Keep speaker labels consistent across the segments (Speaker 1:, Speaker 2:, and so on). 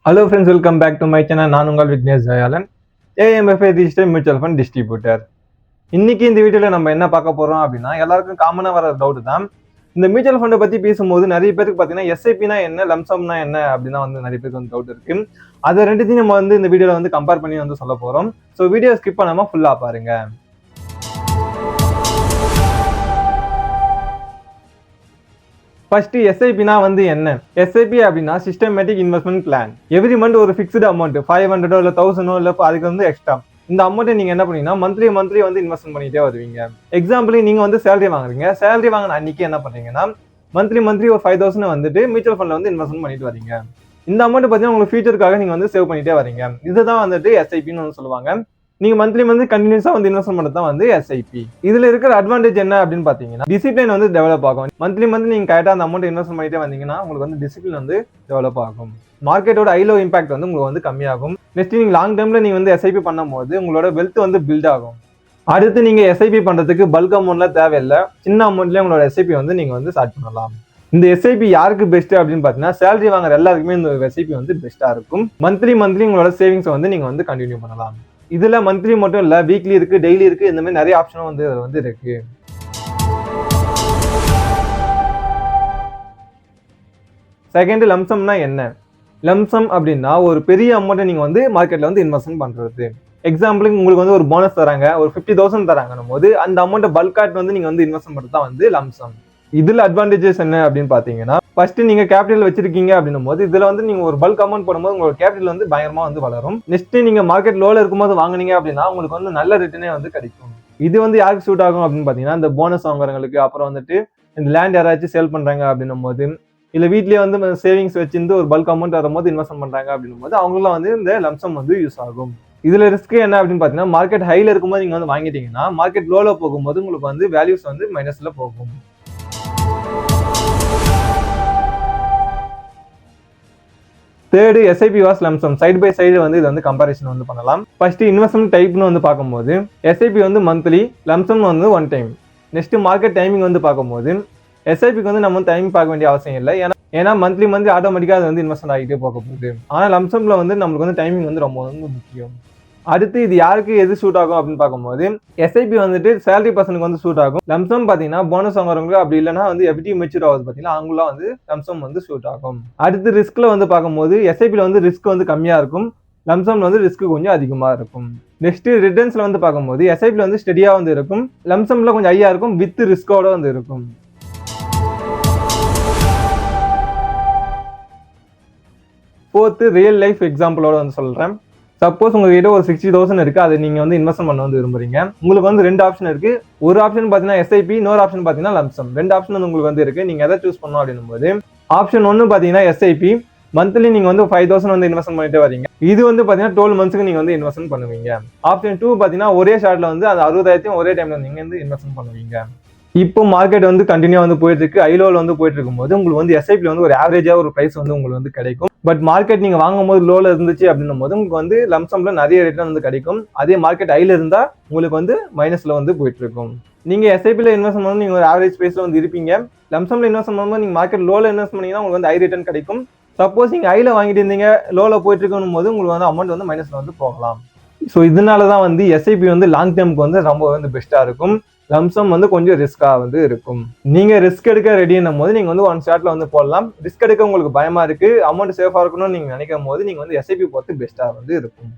Speaker 1: Hello friends, welcome back to my channel. நான் உங்கள் Vignesh Jayalan, AMFI digital mutual fund distributor. இன்னைக்கு இந்த வீடியோவில் நம்ம என்ன பார்க்க போறோம் அப்படின்னா, எல்லாருக்கும் காமனாக வர டவுட் தான். இந்த மியூச்சுவல் ஃபண்டை பற்றி பேசும்போது நிறைய பேருக்கு பார்த்தீங்கன்னா எஸ்ஐபினா என்ன, லம்சம்னா என்ன அப்படின்னா நிறைய பேருக்கு டவுட் இருக்கு. அதை ரெண்டுத்தையும் நம்ம இந்த வீடியோவில் கம்பேர் பண்ணி சொல்ல போறோம். ஸோ வீடியோ ஸ்கிப் பண்ணாம ஃபுல்லாக பாருங்க. ஃபர்ஸ்ட் எஸ்ஐபினா என்ன? எஸ்ஐபி அப்படின்னா systematic investment plan. Every month ஒரு ஃபிக்ஸ்டு அமௌண்ட் 500 இல்ல 1000 இல்ல அதுக்கு எக்ஸ்ட்ரா இந்த அமௌண்ட்டை நீங்க என்ன பண்ணீங்கன்னா மந்த்லி இன்வெஸ்ட்மெண்ட் பண்ணிட்டே வருவீங்க. எக்ஸாம்பிள் நீங்க சேலரி வாங்குறீங்க. சேலரி வாங்கின அன்னைக்கு என்ன பண்றீங்கன்னா மந்த்லி ஒரு 5000 மியூச்சுவல் ஃபண்ட்ல இன்வெஸ்ட்மெண்ட் பண்ணிட்டு வரீங்க. இந்த அமௌண்ட் பார்த்தீங்கன்னா உங்களுக்கு ஃபியூச்சருக்காக நீங்க சேவ் பண்ணிட்டே வரீங்க. இதுதான் எஸ்ஐபின்னு சொல்லுவாங்க. நீங்க மந்த்லி கண்டினியூஸா இன்வெஸ்ட் பண்ணது தான் எஸ்ஐபி. இதுல இருக்கிற அட்வான்டேஜ் என்ன அப்படின்னு பாத்தீங்கன்னா டிசிப்ளின் டெவலப் ஆகும். மந்த்லி நீங்க கரெக்டா அந்த அமௌண்ட் இன்வெஸ்ட் பண்ணிட்டே வந்தீங்கன்னா உங்களுக்கு டிசிப்ளின் டெவலப் ஆகும். மார்க்கெட்டோட ஐலோ இம்பாக்ட் உங்களுக்கு கம்மியாகும். நெக்ஸ்ட் நீங்க லாங் டைம்ல நீங்க எஸ்ஐபி பண்ணும்போது உங்களோட வெல்த் பில்ட் ஆகும். அடுத்து நீங்க எஸ்ஐபி பண்றதுக்கு பல்க் அமௌண்ட்ல தேவையில்லை. சின்ன அமௌண்ட்லயே உங்களோட எஸ்ஐபி நீங்க ஸ்டார்ட் பண்ணலாம். இந்த எஸ்ஐபி யாருக்கு பெஸ்ட் அப்படின்னு பாத்தீங்கன்னா சேலரி வாங்குற எல்லாருக்குமே இந்த எஸ்ஐபி பெஸ்டா இருக்கும். மந்த்லி உங்களோட சேவிங்ஸ் நீங்க கண்டினியூ பண்ணலாம். இதுல மந்த்லி மட்டும் இல்ல, வீக்லி இருக்கு, டெய்லி இருக்கு, இந்த மாதிரி நிறைய ஆப்ஷனும் இருக்கு. செகண்ட், லம்சம்னா என்ன? லம்சம் அப்படின்னா ஒரு பெரிய அமௌண்ட் நீங்க மார்க்கெட்ல இன்வெஸ்ட்மெண்ட் பண்றது. எக்ஸாம்பிளுக்கு உங்களுக்கு ஒரு போனஸ் தராங்க, ஒரு 50,000 தராங்கன்னும் போது அந்த அமௌண்ட் பல்காட் நீங்க இன்வெஸ்ட்மெண்ட் பண்றது தான் லம்சம். இதுல அட்வான்டேஜஸ் என்ன அப்படின்னு பாத்தீங்கன்னா ஃபர்ஸ்ட் நீங்க கேபிட்டல் வச்சிருக்கீங்க அப்படின்னும் போது இதுல நீங்க ஒரு பல்க் அமௌண்ட் போடும்போது உங்களோட கேபிட்டல் பயங்கரமா வளரும். நெக்ஸ்ட் நீங்க மார்க்கெட் லோல இருக்கும்போது வாங்குனீங்க அப்படின்னா உங்களுக்கு நல்ல ரிட்டர்னே கிடைக்கும். இது யாருக்கு சூட் ஆகும் அப்படின்னு பாத்தீங்கன்னா இந்த போனஸ் வாங்குறவங்களுக்கு, அப்புறம் இந்த லேண்ட் யாராச்சும் சேல் பண்றாங்க அப்படின்னும் போது, இல்ல வீட்லயே சேவிங்ஸ் வச்சிருந்து ஒரு பல்க் அமௌண்ட் வரும்போது இன்வெஸ்ட் பண்றாங்க அப்படின்னும் போது அவங்களாம் இந்த லம்சம் யூஸ் ஆகும். இதுல ரிஸ்க் என்ன அப்படின்னு பாத்தீங்கன்னா மார்க்கெட் ஹைல இருக்கும்போது நீங்க வாங்கிட்டீங்கன்னா மார்க்கெட் லோல போகும்போது உங்களுக்கு வேல்யூஸ் மைனஸ்ல போகும். தேர்டு, எஸ்ஐபி வாஸ் லம்சம். சைடு பை சைடு இது கம்பேரிசன் பண்ணலாம். ஃபர்ஸ்ட் இன்வெஸ்ட்மெண்ட் டைப்னு பார்க்கும்போது SIP monthly, lump sum one time. Next market timing பார்க்கும்போது எஸ்ஐபிக்கு நம்ம டைம் பார்க்க வேண்டிய அவசியம் இல்லை. ஏன்னா மந்த்லி ஆட்டோமேட்டிக்கா அது இன்வெஸ்ட்மெண்ட் ஆகிட்டே போக போகுது. ஆனா லம்சம்ல நம்மளுக்கு டைமிங் ரொம்ப முக்கியம். அடுத்து இது யாருக்கு எது சூட் ஆகும் அப்படின்னு பார்க்கும்போது எஸ்ஐபி சேலரி பர்சனுக்கு சூட் ஆகும். லம்சம் பாத்தீங்கன்னா போனஸ் வாங்குறவங்க, அப்படி இல்லைன்னா எஃப்டி மெச்சூர் ஆகுது பாத்தீங்கன்னா அவங்களாம் லம்சம் சூட் ஆகும். அடுத்து ரிஸ்க்ல பார்க்கும்போது எஸ்ஐபில ரிஸ்க் கம்மியா இருக்கும். லம்சம்ல ரிஸ்க் கொஞ்சம் அதிகமா இருக்கும். நெக்ஸ்ட் ரிட்டர்ன்ஸ்ல பார்க்கும்போது எஸ்ஐபில ஸ்டெடியா இருக்கும். லம்சம்ல கொஞ்சம் ஹையா இருக்கும், வித் ரிஸ்கோட இருக்கும். ஃபோர்த்து, ரியல் லைஃப் எக்ஸாம்பிளோட சொல்றேன். சப்போஸ் உங்ககிட்ட ஒரு 60,000 இருக்கு, அதை நீங்க இன்வெஸ்ட் பண்ண விரும்புறீங்க. உங்களுக்கு ரெண்டு ஆப்ஷன் இருக்கு. ஒரு ஆப்ஷன் பாத்தீங்கன்னா எஸ்ஐபி, இன்னொரு ஆப்ஷன் பாத்தீங்கன்னா லம்சம். ரெண்டு ஆப்ஷன் உங்களுக்கு இருக்கு. நீங்க எதை சூஸ் பண்ணணும் அப்படின்னும் போது ஆப்ஷன் 1 பாத்தீங்கன்னா எஸ்ஐபி, மந்த்லி நீங்க 5,000 இன்வெஸ்ட் பண்ணிட்டே வரீங்க. இது பாத்தீங்கன்னா 12 மந்த்ஸ்க்கு நீங்க இன்வெஸ்ட் பண்ணுவீங்க. ஆப்ஷன் 2 பாத்தீங்கன்னா ஒரே ஷார்ட்ல அந்த 60,000 ஒரே டைம்ல நீங்க இன்வெஸ்ட் பண்ணுவீங்க. இப்போ மார்க்கெட் கண்டினியூ போயிட்டு இருக்கு, ஐலோல போயிட்டு இருக்கும்போது உங்களுக்கு எஸ்ஐபி ஒரு ஆவரேஜா ஒரு பிரைஸ் உங்களுக்கு கிடைக்கும். பட் மார்க்கெட் நீங்க வாங்கும் போது லோல இருந்துச்சு அப்படின்னும் போது உங்களுக்கு லம்சம்ல நிறைய ரிட்டர்ன் கிடைக்கும். அதே மார்க்கெட் ஹைல இருந்தா உங்களுக்கு மைனஸ்ல போயிட்டு இருக்கும். நீங்க எஸ்ஐபில இன்வெஸ்ட் பண்ணும்போது நீங்க ஒரு ஆவரேஜ் பிரைஸ்ல இருப்பீங்க. லம்சம்ல இன்வெஸ்ட் பண்ணும்போது நீங்க மார்க்கெட் லோல இன்வெஸ்ட் பண்ணீங்கன்னா உங்களுக்கு ஹை ரிட்டர்ன் கிடைக்கும். சப்போஸ் நீங்க ஹைல வாங்கிட்டு இருந்தீங்க, லோல போயிட்டு இருக்கணும் போது உங்களுக்கு அமௌண்ட் மைனஸ்ல போகலாம். ஸோ இதனாலதான் எஸ்ஐபி லாங் டேர்முக்கு ரொம்ப பெஸ்டா இருக்கும். லம்சம் கொஞ்சம் ரிஸ்கா இருக்கும். நீங்க ரிஸ்க் எடுக்க ரெடின்னும் போது நீங்க ஒன் ஷாட்ல போடலாம். ரிஸ்க் எடுக்க உங்களுக்கு பயமா இருக்கு, அமௌண்ட் சேஃபா இருக்கணும்னு நீங்க நினைக்கும் போது நீங்க எஸ்ஐபி பார்த்து பெஸ்டா இருக்கும்.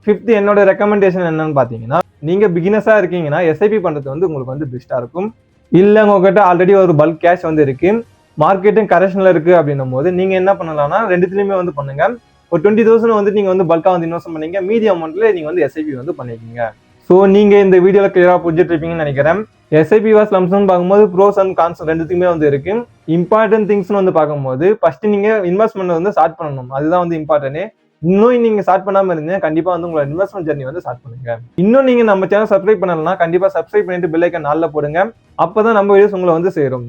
Speaker 1: ஃபிஃப்த், என்னோட ரெக்கமெண்டேஷன் என்னன்னு பாத்தீங்கன்னா நீங்க பிகினஸா இருக்கீங்கன்னா எஸ்ஐபி பண்றது உங்களுக்கு பெஸ்டா இருக்கும். இல்ல உங்ககிட்ட ஆல்ரெடி ஒரு பல்க் கேஷ் இருக்கு, மார்க்கெட்டும் கரெக்ஷன்ல இருக்கு அப்படின்னும் போது நீங்க என்ன பண்ணலாம்னா ரெண்டுத்துலயுமே பண்ணுங்க. ஒரு 20,000 நீங்க பல்கா இன்வெஸ்ட் பண்ணீங்க, மீதி அமௌண்ட்ல நீங்க எஸ்ஐபி பண்ணிருக்கீங்க. ஸோ நீங்க இந்த வீடியோல கிளியரா புரிஞ்சுட்டு இருப்பீங்கன்னு நினைக்கிறேன். எஸ்ஐபி வாஸ் லம்சம் பார்க்கும்போது ப்ரோஸ் அண்ட் கான்ஸ் ரெண்டுத்துக்குமே இருக்கு. இம்பார்ட்டன்ட் திங்ஸ்னு பார்க்கும்போது ஃபர்ஸ்ட் நீங்க இன்வெஸ்ட்மெண்ட் ஸ்டார்ட் பண்ணணும். அதுதான் இம்பார்ட்டன்ட். இன்னும் நீங்க ஸ்டார்ட் பண்ணாம இருந்தீங்க, கண்டிப்பா உங்களோட இன்வெஸ்ட்மெண்ட் ஜர்னி ஸ்டார்ட் பண்ணுங்க. இன்னும் நீங்க நம்ம சேனல் சப்ஸ்கிரைப் பண்ணலன்னா கண்டிப்பா சப்ஸ்கிரைப் பண்ணிட்டு பெல் ஐக்கான் ஆல்ல போடுங்க. அப்பதான் நம்ம வீடியோஸ் உங்களை சேரும்.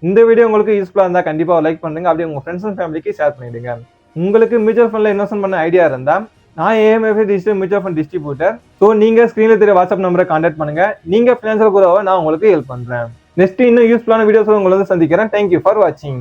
Speaker 1: இந்த வீடியோ உங்களுக்கு யூஸ்ஃபுல்லா இருந்தா கண்டிப்பா லைக் பண்ணுங்க. அப்படியே உங்க ஃப்ரெண்ட்ஸ் அண்ட் ஃபேமிலிக்கு ஷேர் பண்ணிடுங்க. உங்களுக்கு மியூச்சுவல் ஃபண்ட்ல இன்வெஸ்ட் பண்ண ஐடியா இருந்தா நான் AMFI digital mutual fund distributor. So நீங்க ஸ்கிரீன்ல தெரிய வாட்ஸ்அப் நம்பரை கான்டாக்ட் பண்ணுங்க. நீங்க ஃபினான்ஷியல் குரோவை நான் உங்களுக்கு ஹெல்ப் பண்றேன். நெக்ஸ்ட் இன்னும் யூஸ்ஃபுல்லான வீடியோஸ் உங்களை வந்து சந்திக்கிறேன். தேங்க்யூ ஃபார் வாட்சிங்.